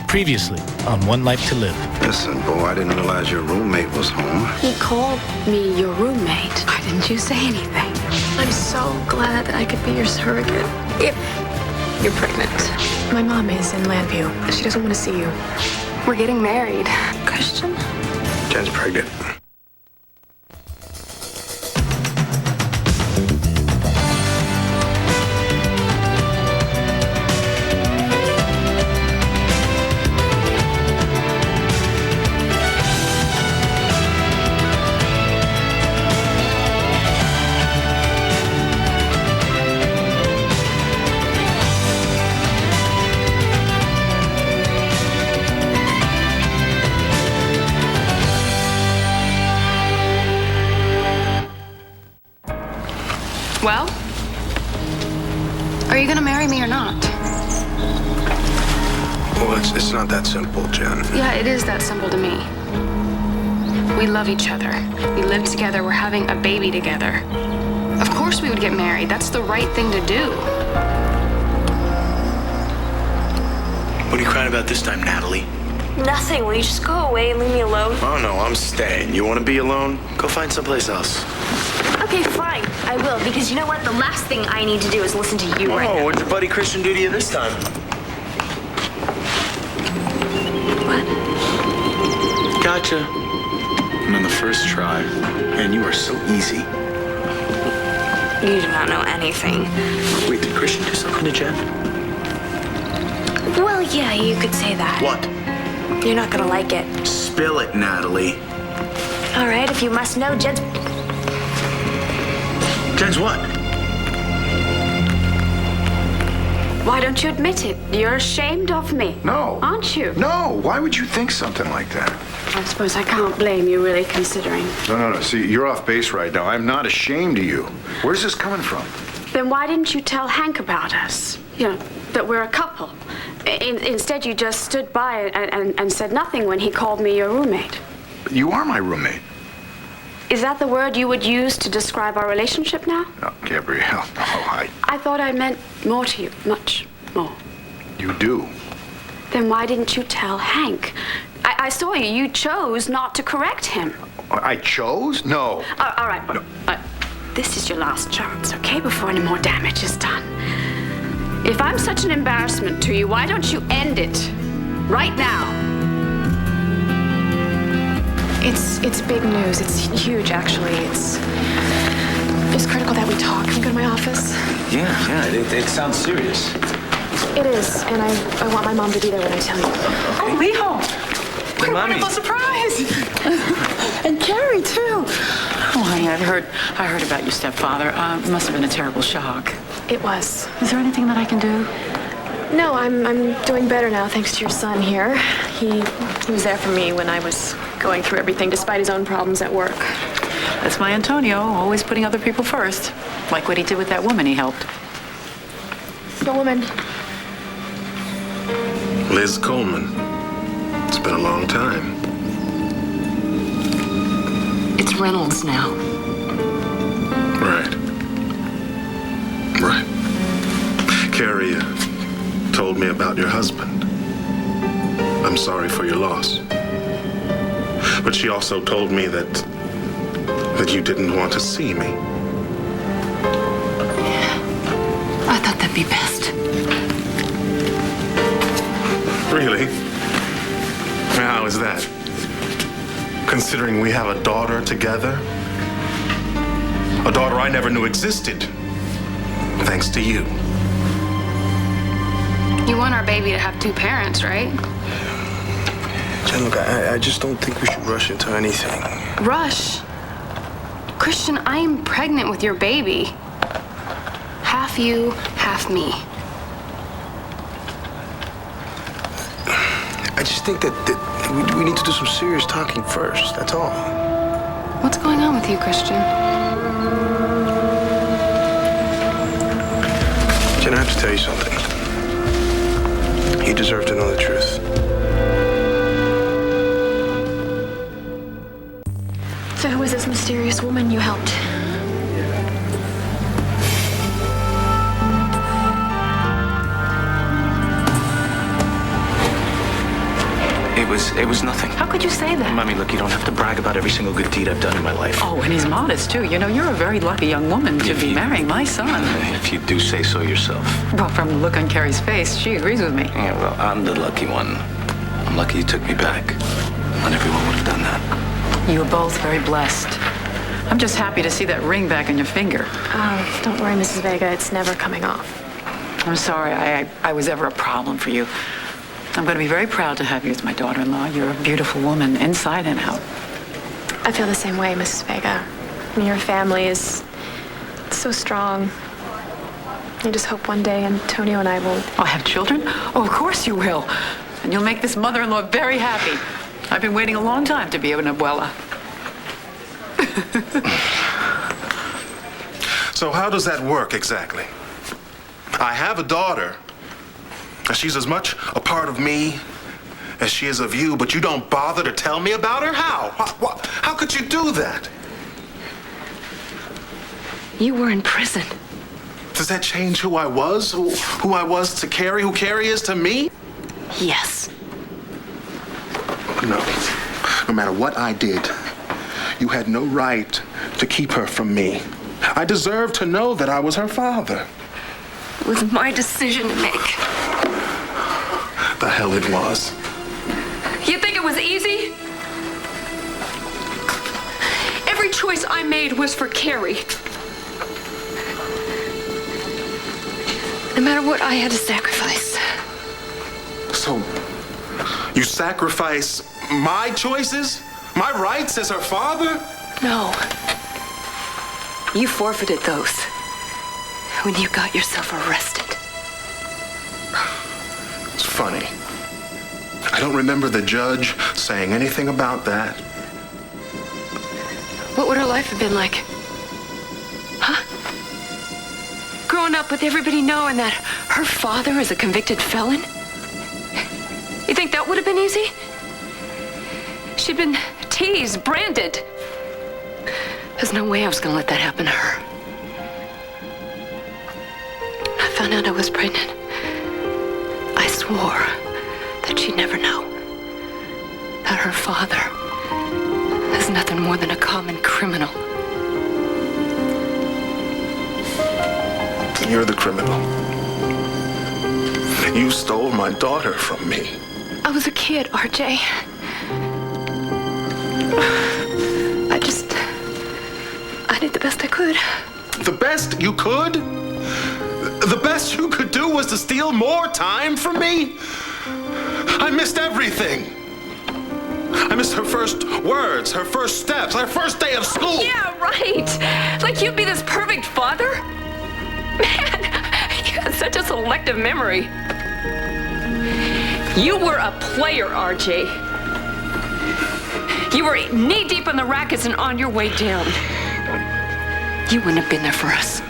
Previously on One Life to Live. Listen, boy, I didn't realize your roommate was home. He called me your roommate. Why didn't you say anything? I'm so glad that I could be your surrogate. If you're pregnant. My mom is in Landview. She doesn't want to see you. We're getting married. Christian? Jen's pregnant. Well, are you gonna marry me or not? Well, it's not that simple, Jen. Yeah, it is that simple to me. We love each other. We live together. We're having a baby together. Of course we would get married. That's the right thing to do. What are you crying about this time, Natalie? Nothing. Will you just go away and leave me alone? Oh, no, I'm staying. You want to be alone? Go find someplace else. Okay, fine. I will, because you know what? The last thing I need to do is listen to you right Oh, now. what'd your buddy Christian do to you this time? What? Gotcha. And on the first try. Man, you are so easy. You do not know anything. Wait, did Christian do something to Jen? Well, yeah, you could say that. What? You're not gonna like it. Spill it, Natalie. All right, if you must know, Jen's what? Why don't you admit it? You're ashamed of me. No. Aren't you? No, why would you think something like that? I suppose I can't blame you, really, considering. No. See, you're off base right now. I'm not ashamed of you. Where's this coming from? Then why didn't you tell Hank about us? You know, that we're a couple. Instead, you just stood by and said nothing when he called me your roommate. You are my roommate. Is that the word you would use to describe our relationship now? No, Gabrielle, no, I thought I meant more to you, much more. You do. Then why didn't you tell Hank? I saw you. You chose not to correct him. I chose? No. All right. No. This is your last chance, okay? Before any more damage is done. If I'm such an embarrassment to you, why don't you end it right now? It's big news. It's huge, actually. It's critical that we talk. Can you go to my office? Yeah, it sounds serious. It is, and I want my mom to be there when I tell you. Oh, Leo! What a wonderful surprise! And Carrie, too. Oh, honey, I heard about your stepfather. It must have been a terrible shock. It was. Is there anything that I can do? No, I'm doing better now, thanks to your son here. He was there for me when I was going through everything, despite his own problems at work. That's my Antonio, always putting other people first. Like what he did with that woman he helped. The woman. Liz Coleman. It's been a long time. It's Reynolds now. Right. Carrie told me about your husband. I'm sorry for your loss. But she also told me that you didn't want to see me. I thought that'd be best. Really? How is that? Considering we have a daughter together? A daughter I never knew existed. Thanks to you. You want our baby to have two parents, right? Jen, look, I just don't think we should rush into anything. Rush? Christian, I am pregnant with your baby. Half you, half me. I just think that we need to do some serious talking first, that's all. What's going on with you, Christian? Jen, I have to tell you something. You deserve to know the truth. So who was this mysterious woman you helped? It was nothing. How could you say that? Mommy, look, you don't have to brag about every single good deed I've done in my life. Oh, and he's modest, too. You know, you're a very lucky young woman to be marrying my son. If you do say so yourself. Well, from the look on Carrie's face, she agrees with me. Yeah, well, I'm the lucky one. I'm lucky you took me back. Not everyone would have done that. You were both very blessed. I'm just happy to see that ring back on your finger. Oh, don't worry, Mrs. Vega. It's never coming off. I'm sorry I was ever a problem for you. I'm going to be very proud to have you as my daughter-in-law. You're a beautiful woman, inside and out. I feel the same way, Mrs. Vega. I mean, your family is so strong. I just hope one day Antonio and I will... I'll have children? Oh, of course you will. And you'll make this mother-in-law very happy. I've been waiting a long time to be an abuela. So how does that work exactly? I have a daughter. She's as much a part of me as she is of you, but you don't bother to tell me about her? How? How could you do that? You were in prison. Does that change who I was? Who I was to Carrie? Who Carrie is to me? Yes. No. No matter what I did, you had no right to keep her from me. I deserve to know that I was her father. It was my decision to make. The hell it was. You think it was easy? Every choice I made was for Carrie. No matter what I had to sacrifice. So, you sacrifice my choices? My rights as her father? No. You forfeited those when you got yourself arrested. It's funny. I don't remember the judge saying anything about that. What would her life have been like? Huh? Growing up with everybody knowing that her father is a convicted felon? You think that would have been easy? She'd been teased, branded. There's no way I was gonna let that happen to her. I found out I was pregnant. I swore that she'd never know that her father is nothing more than a common criminal. You're the criminal. You stole my daughter from me. I was a kid, RJ. I did the best I could. The best you could? The best you could do was to steal more time from me? I missed everything. I missed her first words, her first steps, her first day of school. Yeah, right. Like you'd be this perfect father? Man, you had such a selective memory. You were a player, RJ. You were knee-deep in the rackets and on your way down. You wouldn't have been there for us,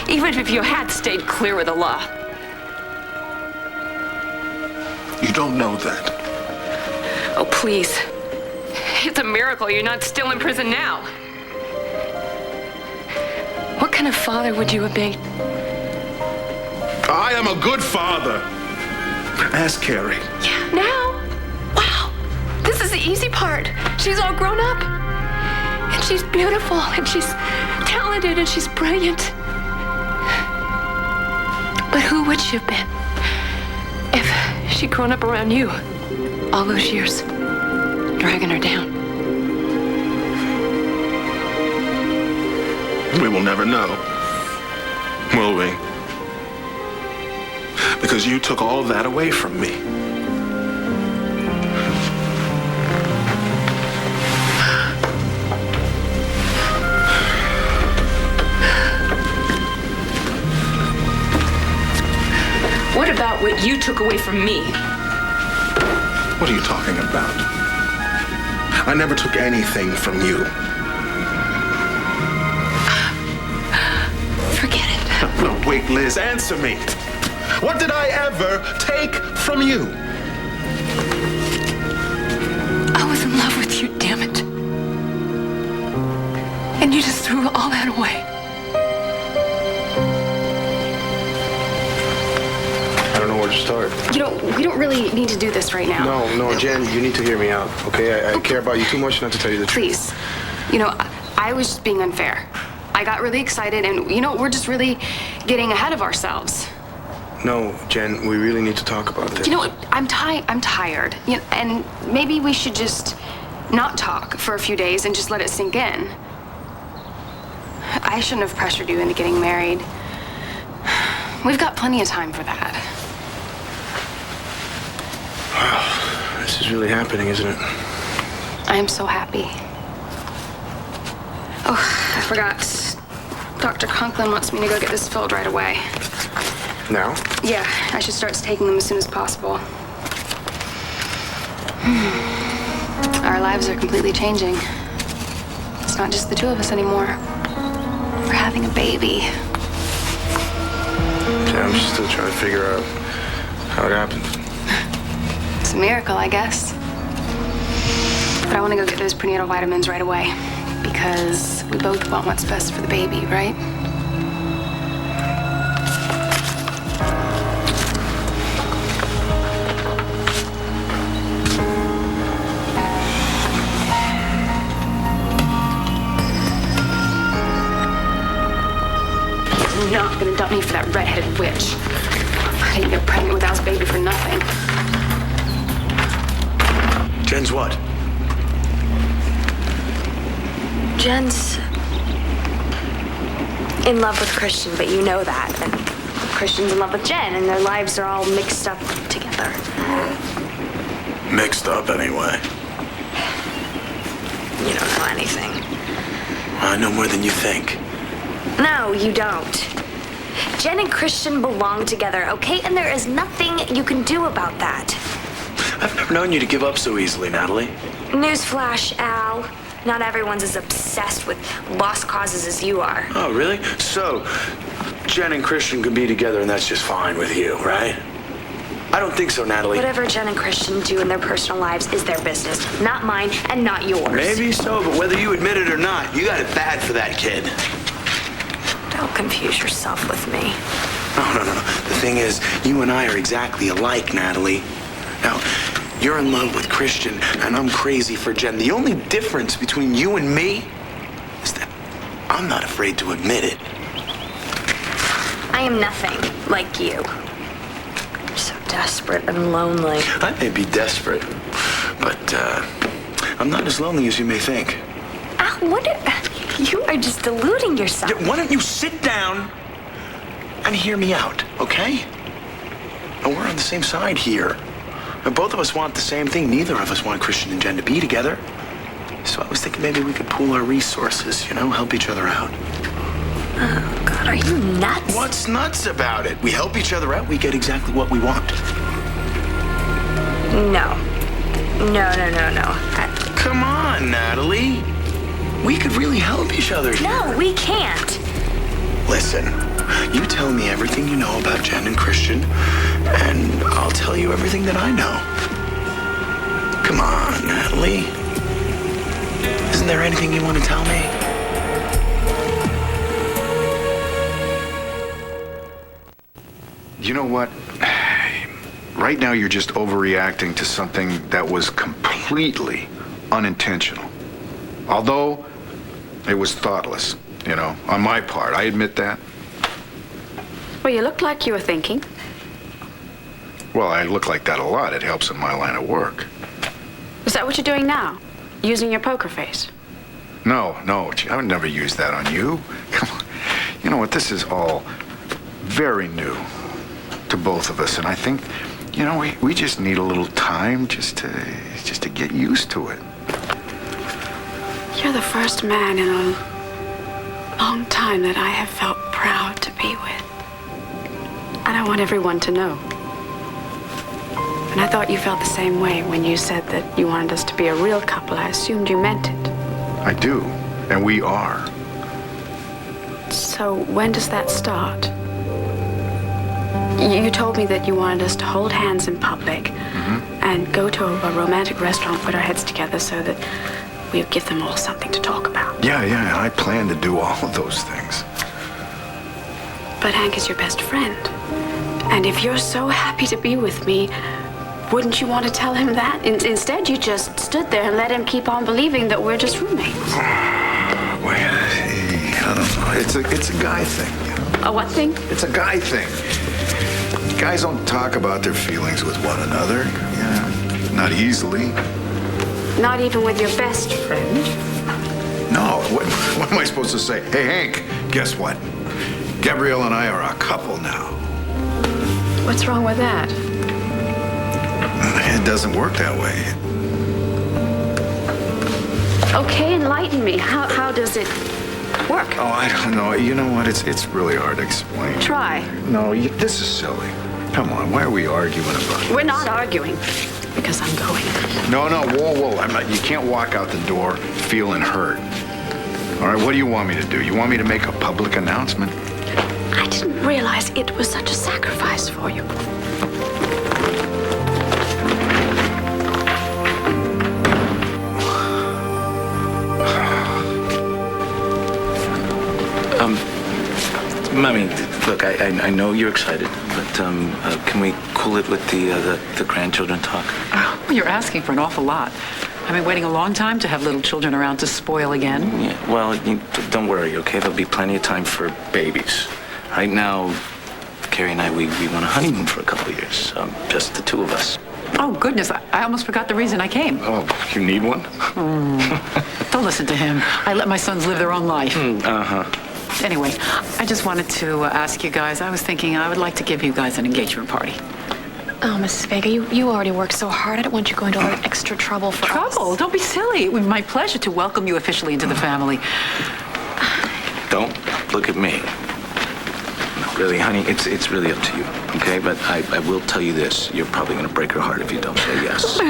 even if you had stayed clear of the law. You don't know that. Oh, please. It's a miracle you're not still in prison now. What kind of father would you have been? I am a good father. Ask Carrie. Yeah, now? Wow. This is the easy part. She's all grown up. And she's beautiful, and she's talented, and she's brilliant. But who would she have been if she'd grown up around you all those years, dragging her down? We will never know, will we? Because you took all that away from me. What about what you took away from me? What are you talking about? I never took anything from you. Forget it. No, wait, Liz, answer me. What did I ever take from you? I was in love with you, damn it. And you just threw all that away. I don't know where to start. for it. You know, we don't really need to do this right now. No, Jen, you need to hear me out, okay? I care about you too much not to tell you the truth. Please. You know, I was just being unfair. I got really excited, and, you know, we're just really getting ahead of ourselves. No, Jen, we really need to talk about this. You know what? I'm tired. You know, and maybe we should just not talk for a few days and just let it sink in. I shouldn't have pressured you into getting married. We've got plenty of time for that. Wow, this is really happening, isn't it? I am so happy. Oh, I forgot. Dr. Conklin wants me to go get this filled right away. Now? Yeah, I should start taking them as soon as possible. Our lives are completely changing. It's not just the two of us anymore. We're having a baby. Yeah, I'm still trying to figure out how it happened. It's a miracle, I guess. But I want to go get those prenatal vitamins right away. Because we both want what's best for the baby, right? You're not gonna dump me for that redheaded witch. I didn't get pregnant with Al's baby for nothing. Jen's what? Jen's in love with Christian, but you know that. And Christian's in love with Jen, and their lives are all mixed up together. Mixed up, anyway. You don't know anything. I know more than you think. No, you don't. Jen and Christian belong together, okay? And there is nothing you can do about that. I've never known you to give up so easily, Natalie. Newsflash, Al. Not everyone's as obsessed with lost causes as you are. Oh, really? So, Jen and Christian can be together and that's just fine with you, right? I don't think so, Natalie. Whatever Jen and Christian do in their personal lives is their business. Not mine and not yours. Maybe so, but whether you admit it or not, you got it bad for that kid. Don't confuse yourself with me. No. The thing is, you and I are exactly alike, Natalie. Now, you're in love with Christian, and I'm crazy for Jen. The only difference between you and me is that I'm not afraid to admit it. I am nothing like you. You're so desperate and lonely. I may be desperate, but I'm not as lonely as you may think. Al, you are just deluding yourself. Yeah, why don't you sit down and hear me out, okay? And we're on the same side here. And both of us want the same thing. Neither of us want Christian and Jen to be together. So I was thinking maybe we could pool our resources, help each other out. Oh, God, are you nuts? What's nuts about it? We help each other out, we get exactly what we want. No. Come on, Natalie. We could really help each other here. No, we can't. Listen, you tell me everything you know about Jen and Christian, and I'll tell you everything that I know. Come on, Natalie. Isn't there anything you want to tell me? You know what? Right now you're just overreacting to something that was completely unintentional. Although it was thoughtless, on my part. I admit that. Well, you looked like you were thinking. Well, I look like that a lot. It helps in my line of work. Is that what you're doing now? Using your poker face? No. I would never use that on you. Come on. You know what? This is all very new to both of us. And I think, we just need a little time just to get used to it. You're the first man in a long time that I have felt proud to be with. And I want everyone to know. And I thought you felt the same way when you said that you wanted us to be a real couple. I assumed you meant it. I do, and we are. So when does that start? You told me that you wanted us to hold hands in public and go to a romantic restaurant, put our heads together so that we would give them all something to talk about. Yeah, I plan to do all of those things. But Hank is your best friend. And if you're so happy to be with me, wouldn't you want to tell him that? Instead, you just stood there and let him keep on believing that we're just roommates. Well, I don't know. It's a guy thing, you know. A what thing? It's a guy thing. Guys don't talk about their feelings with one another. Yeah, not easily. Not even with your best friend? No, what am I supposed to say? Hey, Hank, guess what? Gabrielle and I are a couple now. What's wrong with that? It doesn't work that way. Okay, enlighten me. How does it work? Oh, I don't know. You know what? It's really hard to explain. Try. No, this is silly. Come on, why are we arguing about it? We're not arguing because I'm going. No, whoa. I'm not. You can't walk out the door feeling hurt. All right, what do you want me to do? You want me to make a public announcement? I didn't realize it was such a sacrifice for you. Mommy, look, I know you're excited, but can we cool it with the grandchildren talk? Oh, you're asking for an awful lot. I've been waiting a long time to have little children around to spoil again. Yeah, well, don't worry, okay? There'll be plenty of time for babies. Right now, Carrie and I, we want a honeymoon for a couple of years, just the two of us. Oh, goodness, I almost forgot the reason I came. Oh, you need one? Don't listen to him. I let my sons live their own life. Anyway, I just wanted to ask you guys, I was thinking I would like to give you guys an engagement party. Oh, Mrs. Vega, you already worked so hard. I don't want you going to all that extra trouble for us. Trouble? Don't be silly. It would be my pleasure to welcome you officially into the family. Don't look at me. No, really, honey, it's really up to you, okay? But I will tell you this. You're probably going to break her heart if you don't say yes.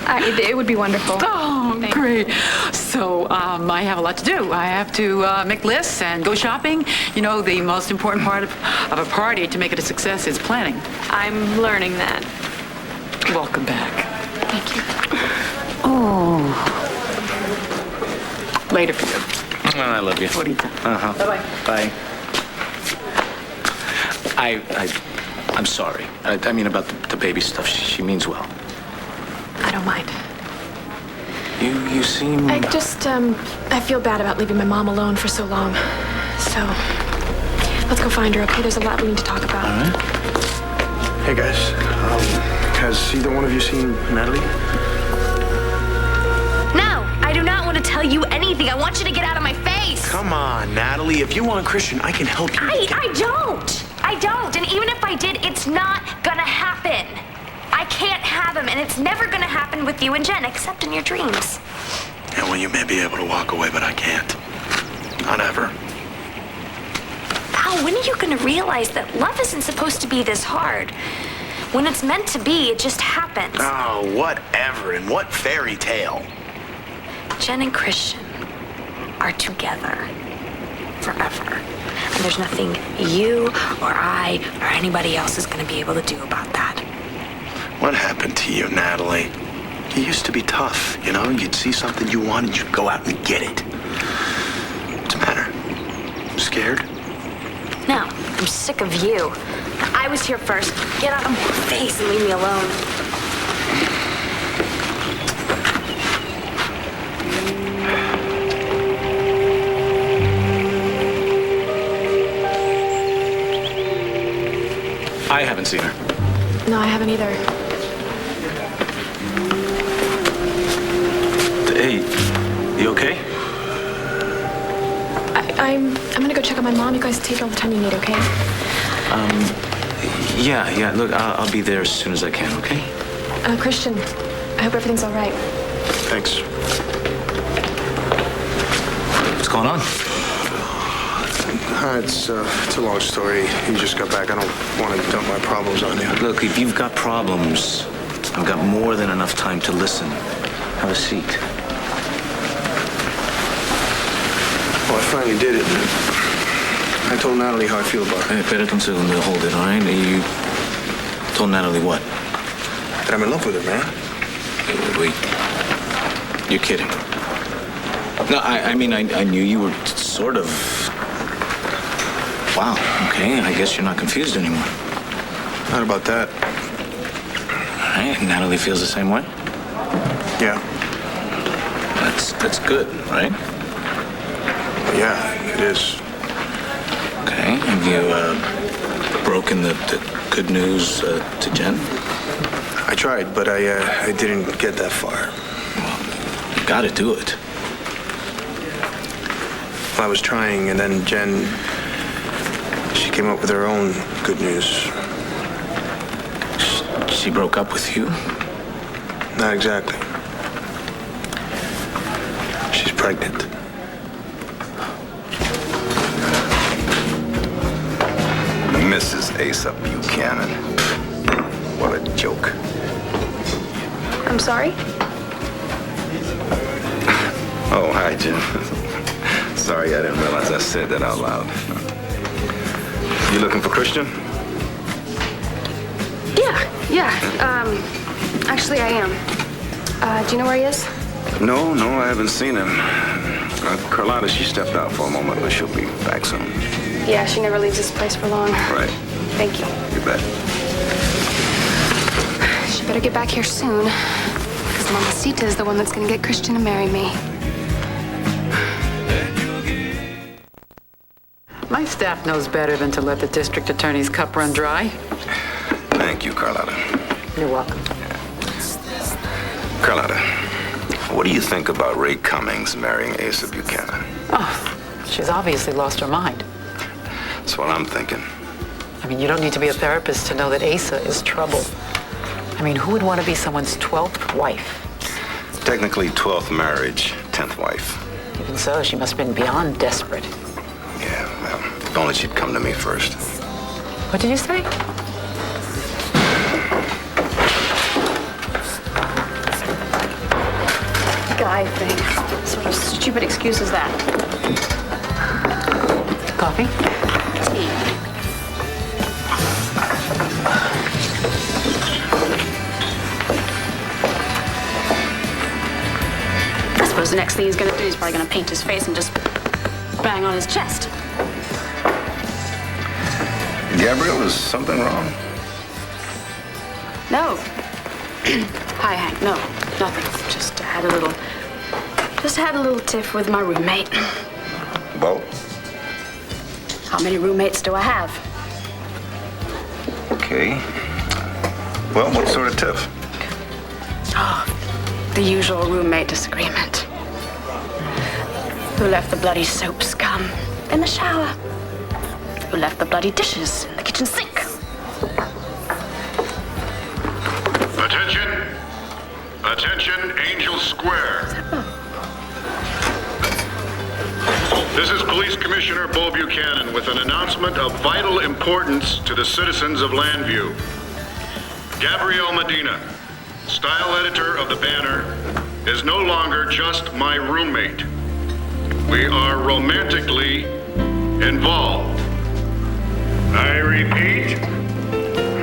It would be wonderful. Oh, Thanks. great. So I have a lot to do. I have to make lists and go shopping. You know, the most important part of a party to make it a success is planning. I'm learning that. Welcome back. Thank you. Oh. Later for you. I love you. What do you think? Bye. I'm sorry. I mean about the baby stuff. She means well. I don't mind. You seem... I feel bad about leaving my mom alone for so long. So, let's go find her, okay? There's a lot we need to talk about. All right. Hey, guys. Has either one of you seen Natalie? No, I do not want to tell you anything. I want you to get out of my face. Come on, Natalie. If you want Christian, I can help you. I don't. And even if I did, it's not gonna happen. I can't have him, and it's never gonna happen with you and Jen, except in your dreams. Yeah, well, you may be able to walk away, but I can't. Not ever. Pal, when are you gonna realize that love isn't supposed to be this hard? When it's meant to be, it just happens. Oh, whatever. And what fairy tale? Jen and Christian are together forever. And there's nothing you or I or anybody else is gonna be able to do about that. What happened to you, Natalie? You used to be tough, you know? You'd see something you wanted, you'd go out and get it. What's the matter? Scared? No, I'm sick of you. I was here first. Get out of my face and leave me alone. I haven't seen her. No, I haven't either. Hey, you okay? I'm gonna go check on my mom. You guys take all the time you need, okay? Yeah. Look, I'll be there as soon as I can, okay? Christian, I hope everything's all right. Thanks. What's going on? It's a long story. You just got back. I don't want to dump my problems on you. Look, if you've got problems, I've got more than enough time to listen. Have a seat. Well, I finally did it. I told Natalie how I feel about her. Hey, espérate un segundo, hold it, all right? You told Natalie what? That I'm in love with her, man. Wait. You're kidding. No, I mean, I knew you were sort of Wow, okay, I guess you're not confused anymore. Not about that. All right, Natalie feels the same way? Yeah. That's good, right? Yeah, it is. Okay, have you broken the good news to Jen? I tried, but I didn't get that far. Well, you gotta do it. I was trying, and then Jen, she came up with her own good news. She broke up with you? Not exactly. She's pregnant. Mrs. Asa Buchanan. What a joke. I'm sorry? Oh, hi, Jim. Sorry, I didn't realize I said that out loud. You looking for Christian? Actually, I am. Do you know where he is? No, I haven't seen him. Carlotta, she stepped out for a moment, but she'll be back soon. Yeah, she never leaves this place for long. Right. Thank you. You bet. She better get back here soon, because Mamacita is the one that's gonna get Christian to marry me. My staff knows better than to let the district attorney's cup run dry. Thank you, Carlotta. You're welcome. Carlotta, what do you think about Ray Cummings marrying Asa Buchanan? Oh, she's obviously lost her mind. That's what I'm thinking. I mean, you don't need to be a therapist to know that Asa is trouble. I mean, who would want to be someone's 12th wife? Technically 12th marriage, 10th wife. Even so, she must have been beyond desperate. Yeah, well, if only she'd come to me first. What did you say? Guy thing. What sort of stupid excuse is that? Coffee? I suppose the next thing he's gonna do is probably gonna paint his face and just bang on his chest. Gabrielle, is something wrong? No. Hi, Hank. No, nothing. Just had a little tiff with my roommate. Bo? How many roommates do I have? Okay. Well, what sort of tiff? Oh, the usual roommate disagreement. Who left the bloody soap scum in the shower? Who left the bloody dishes in the kitchen sink? Attention! Attention, Angel Square. This is Police Commissioner Bo Buchanan with an announcement of vital importance to the citizens of Landview. Gabrielle Medina, style editor of the Banner, is no longer just my roommate. We are romantically involved. I repeat,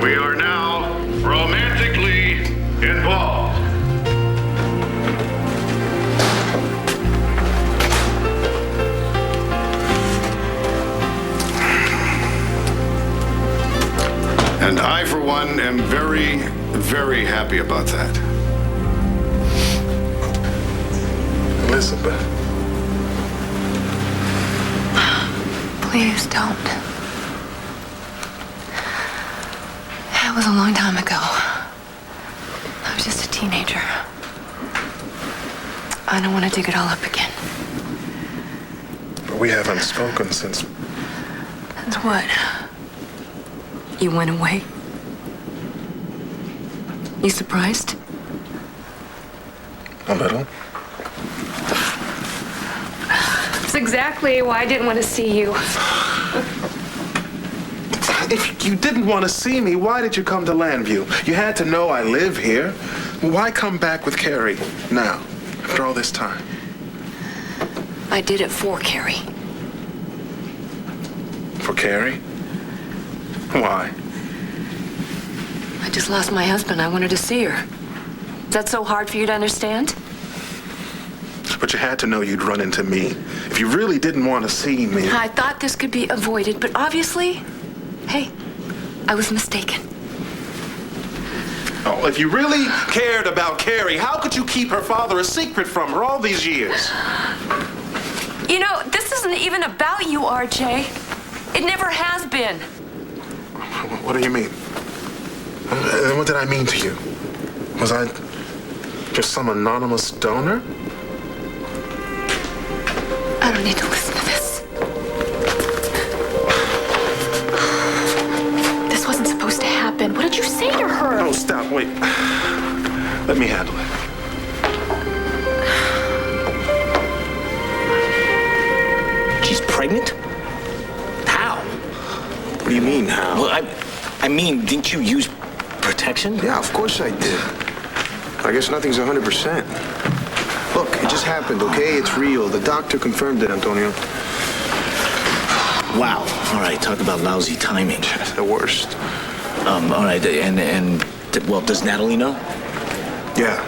we are now romantically involved. And I, for one, am very, very happy about that. Elizabeth. Please don't. That was a long time ago. I was just a teenager. I don't want to dig it all up again. But we haven't spoken since... Since what? You went away? You surprised? A little. That's exactly why I didn't want to see you. If you didn't want to see me, why did you come to Landview? You had to know I live here. Why come back with Carrie now, after all this time? I did it for Carrie. For Carrie? Why? I just lost my husband. I wanted to see her. Is that so hard for you to understand? But you had to know you'd run into me. If you really didn't want to see me... I thought this could be avoided, but obviously, hey, I was mistaken. Oh, if you really cared about Carrie, how could you keep her father a secret from her all these years? You know, this isn't even about you, RJ. It never has been. What do you mean? And what did I mean to you? Was I just some anonymous donor? I don't need to listen to this. This wasn't supposed to happen. What did you say to her? Oh, stop, wait. Let me handle it. She's pregnant? How? What do you mean, how? Well, I mean, didn't you use protection? Yeah, of course I did. I guess nothing's 100%. Look, it just happened, okay? It's real. The doctor confirmed it, Antonio. Wow. All right, talk about lousy timing. The worst. All right, well, does Natalie know? Yeah.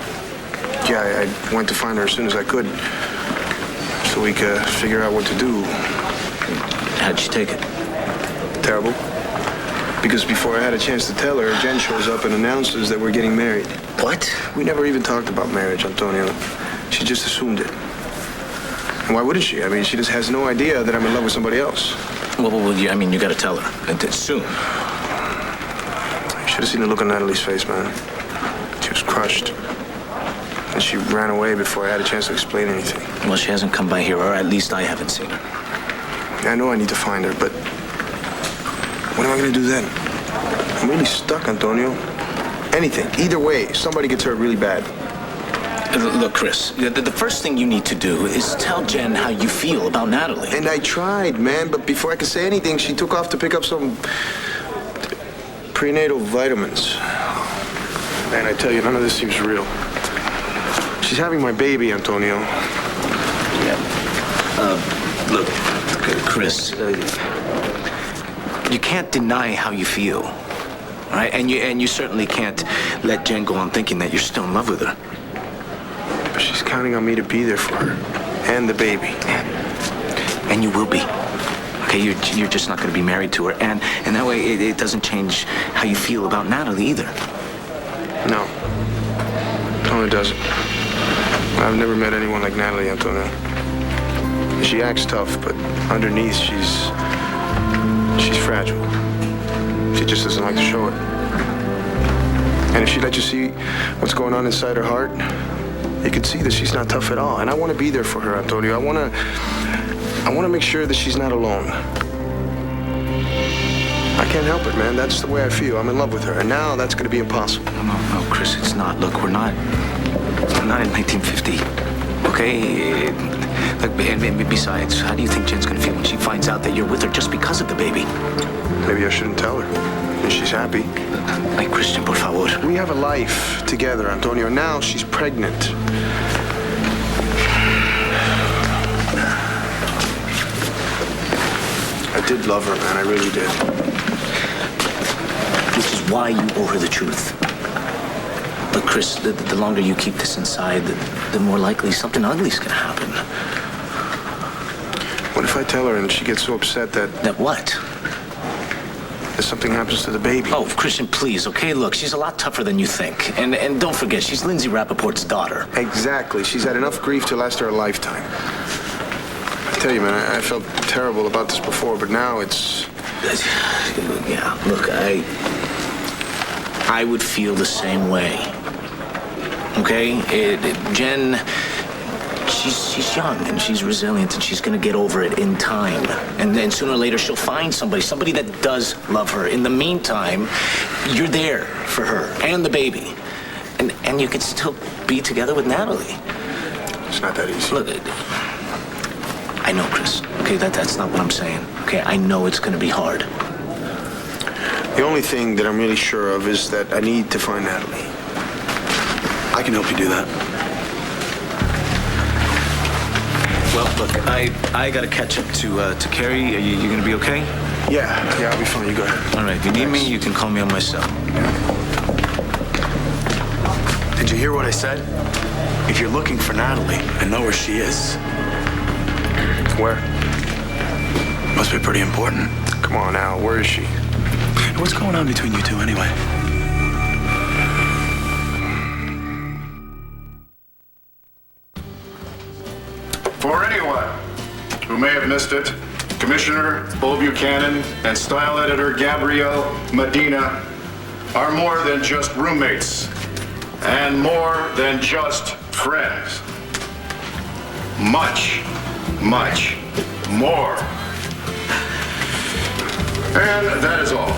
Yeah, I went to find her as soon as I could so we could figure out what to do. How'd she take it? Terrible. Because before I had a chance to tell her, Jen shows up and announces that we're getting married. What? We never even talked about marriage, Antonio. She just assumed it. And why wouldn't she? I mean, she just has no idea that I'm in love with somebody else. Well, you gotta tell her. And soon. You should have seen the look on Natalie's face, man. She was crushed. And she ran away before I had a chance to explain anything. Well, she hasn't come by here, or at least I haven't seen her. I know I need to find her, but what am I gonna do then? I'm really stuck, Antonio. Anything, either way, somebody gets hurt really bad. Look, Chris, the first thing you need to do is tell Jen how you feel about Natalie. And I tried, man, but before I could say anything, she took off to pick up some prenatal vitamins. Man, I tell you, none of this seems real. She's having my baby, Antonio. Yeah. Look, Chris, you can't deny how you feel, right? And you certainly can't let Jen go on thinking that you're still in love with her. But she's counting on me to be there for her and the baby. And you will be. Okay, you're just not going to be married to her, and that way it doesn't change how you feel about Natalie either. No. No, it doesn't. I've never met anyone like Natalie, Antonio. She acts tough, but underneath she's fragile. She just doesn't like to show it. And if she let you see what's going on inside her heart, you could see that she's not tough at all. And I want to be there for her, Antonio. I want to make sure that she's not alone. I can't help it, man. That's the way I feel. I'm in love with her. And now that's going to be impossible. No, Chris, it's not. Look, we're not in 1950. Okay? Look, and besides, how do you think Jen's going to feel when she finds out that you're with her just because of the baby? Maybe I shouldn't tell her. And she's happy. Ay, Christian, por favor. We have a life together, Antonio. Now she's pregnant. I did love her, man. I really did. Which is why you owe her the truth. But Chris, the longer you keep this inside, the more likely something ugly's gonna happen. What if I tell her and she gets so upset that... That what? That something happens to the baby? Oh, Christian, please, okay? Look, she's a lot tougher than you think. And don't forget, she's Lindsay Rappaport's daughter. Exactly. She's had enough grief to last her a lifetime. I tell you, man, I felt terrible about this before, but now it's... Yeah, look, I would feel the same way. Okay? Jen, she's young and she's resilient and she's gonna get over it in time. And then sooner or later she'll find somebody that does love her. In the meantime, you're there for her and the baby. And you can still be together with Natalie. It's not that easy. Look, I know, Chris. Okay, that's not what I'm saying. Okay, I know it's gonna be hard. The only thing that I'm really sure of is that I need to find Natalie. I can help you do that. Well, look, I gotta catch up to Carrie. Are you gonna be okay? Yeah, I'll be fine. You go ahead. All right, if you need me, you can call me on my cell. Did you hear what I said? If you're looking for Natalie, I know where she is. Where? Must be pretty important. Come on, Al, where is she? What's going on between you two anyway? For anyone who may have missed it, Commissioner Bull Buchanan and style editor Gabrielle Medina are more than just roommates and more than just friends. Much, much more. And that is all.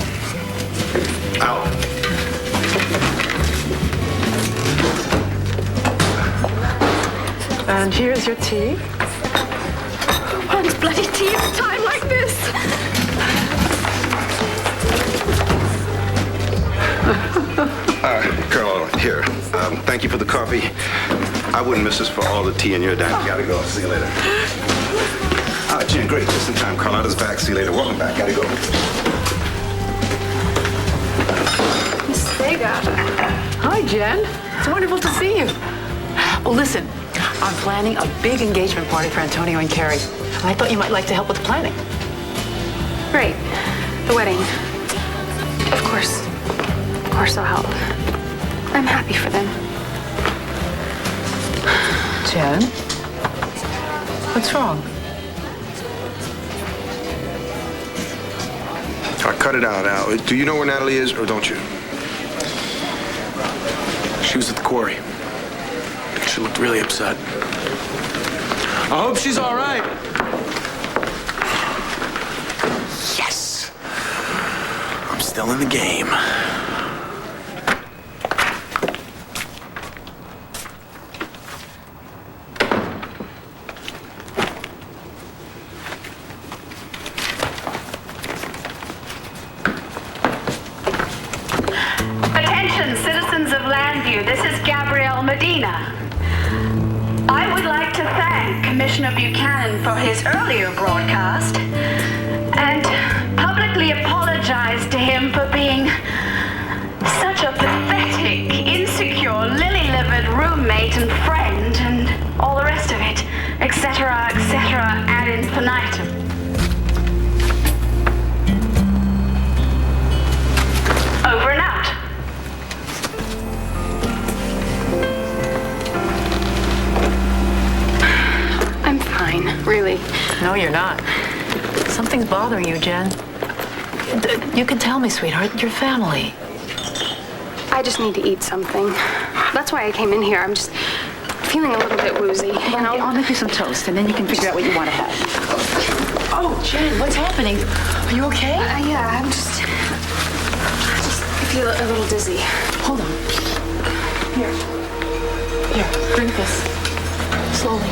Out. And here's your tea. When's bloody tea at a time like this? Colonel, here. Thank you for the coffee. I wouldn't miss this for all the tea in your dime. Gotta go. See you later. Jen, great. Just in time. Carlotta's back. See you later. Welcome back. Gotta go. Miss Vega. Hi, Jen. It's wonderful to see you. Well, listen, I'm planning a big engagement party for Antonio and Carrie. And I thought you might like to help with the planning. Great. The wedding. Of course. Of course I'll help. I'm happy for them. Jen? What's wrong? All right, cut it out, Al. Do you know where Natalie is, or don't you? She was at the quarry. She looked really upset. I hope she's all right. Yes! I'm still in the game. Attention, citizens of Landview. This is Gabrielle Medina. I would like to thank Commissioner Buchanan for his earlier broadcast and publicly apologize to him for being such a pathetic, insecure, lily-livered roommate and friend and all the rest of it, etc., ad infinitum. Over and out. I'm fine, really. No, you're not. Something's bothering you, Jen. You can tell me, sweetheart. Your family. I just need to eat something. That's why I came in here. I'm just feeling a little bit woozy, you know? I'll make you some toast, and then you can figure out what you want to have. Oh, Jen, what's happening? Are you okay? Yeah, I feel a little dizzy. Hold on. Here, drink this. Slowly.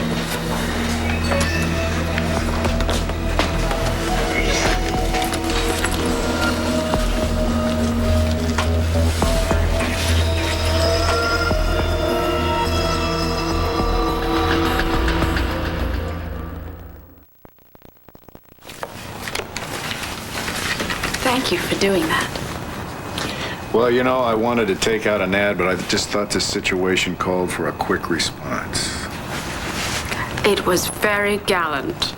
Thank you for doing that. Well, you know, I wanted to take out an ad, but I just thought this situation called for a quick response. It was very gallant.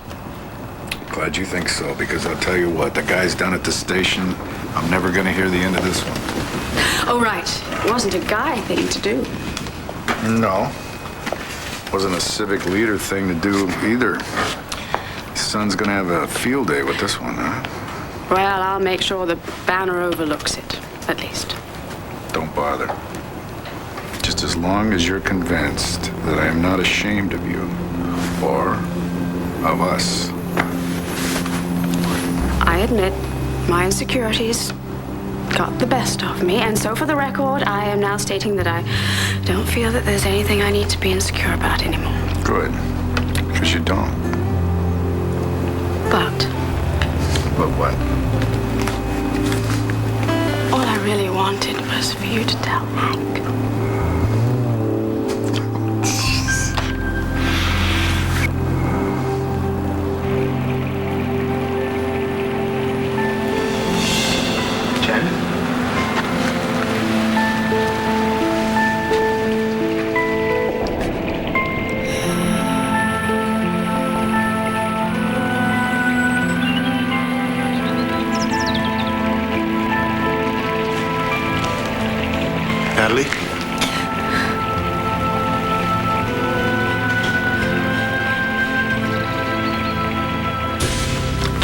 Glad you think so, because I'll tell you what, the guys down at the station, I'm never going to hear the end of this one. Oh, right. It wasn't a guy thing to do. No. Wasn't a civic leader thing to do either. Son's going to have a field day with this one, huh? Well, I'll make sure the banner overlooks it, at least. Don't bother. Just as long as you're convinced that I am not ashamed of you or of us. I admit my insecurities got the best of me, and so for the record, I am now stating that I don't feel that there's anything I need to be insecure about anymore. Good. Because you don't. But what? all I really wanted was for you to tell Hank. Jen?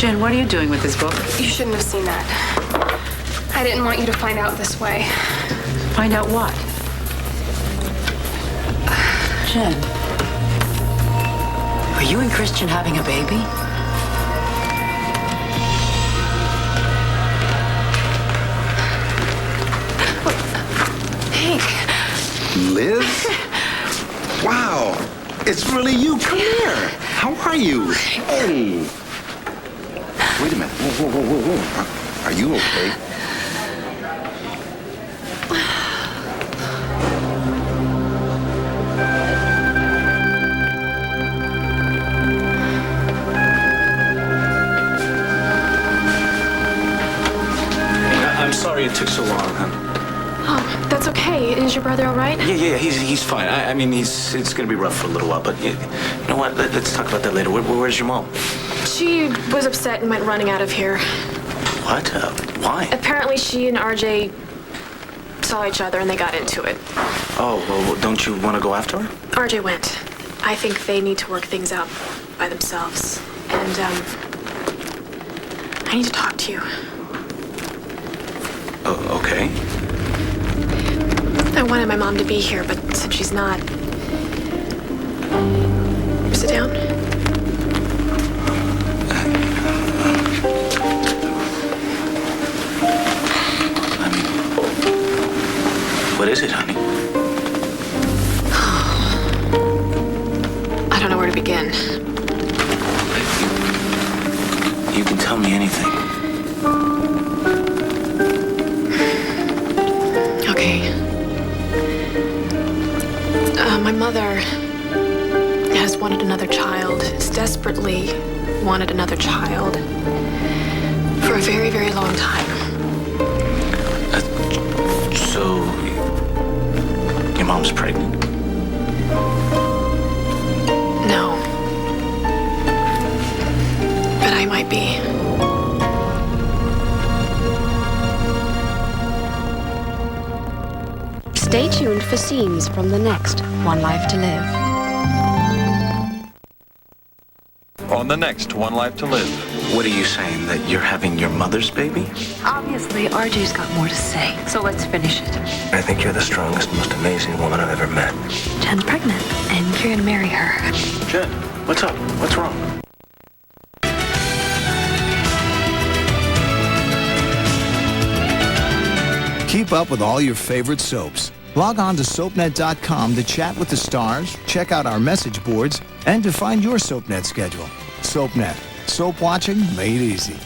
Jen, what are you doing with this book? You shouldn't have seen that. I didn't want you to find out this way. Find out what? Jen, are you and Christian having a baby? Hank. Liz? Wow, it's really you. Come here. How are you? Hey. Wait a minute. Whoa. Are you okay? I'm sorry it took so long, hon. Oh, that's okay. Is your brother all right? Yeah, he's fine. I mean, it's gonna be rough for a little while, but you know what? Let's talk about that later. Where's your mom? She was upset and went running out of here. What? Why? Apparently she and RJ saw each other and they got into it. Oh, well, don't you want to go after her? RJ went. I think they need to work things out by themselves. And, I need to talk to you. Oh, okay. I wanted my mom to be here, but since she's not... Sit down. What is it, honey? I don't know where to begin. You can tell me anything. Okay. My mother has wanted another child, has desperately wanted another child for a very, very long time. So, your mom's pregnant? No. But I might be. Stay tuned for scenes from the next One Life to Live. On the next One Life to Live. What are you saying, that you're having your mother's baby? Obviously, RJ's got more to say, so let's finish it. I think you're the strongest, most amazing woman I've ever met. Jen's pregnant, and you're gonna marry her. Jen, what's up? What's wrong? Keep up with all your favorite soaps. Log on to SoapNet.com to chat with the stars, check out our message boards, and to find your SoapNet schedule. SoapNet. Soap watching made easy.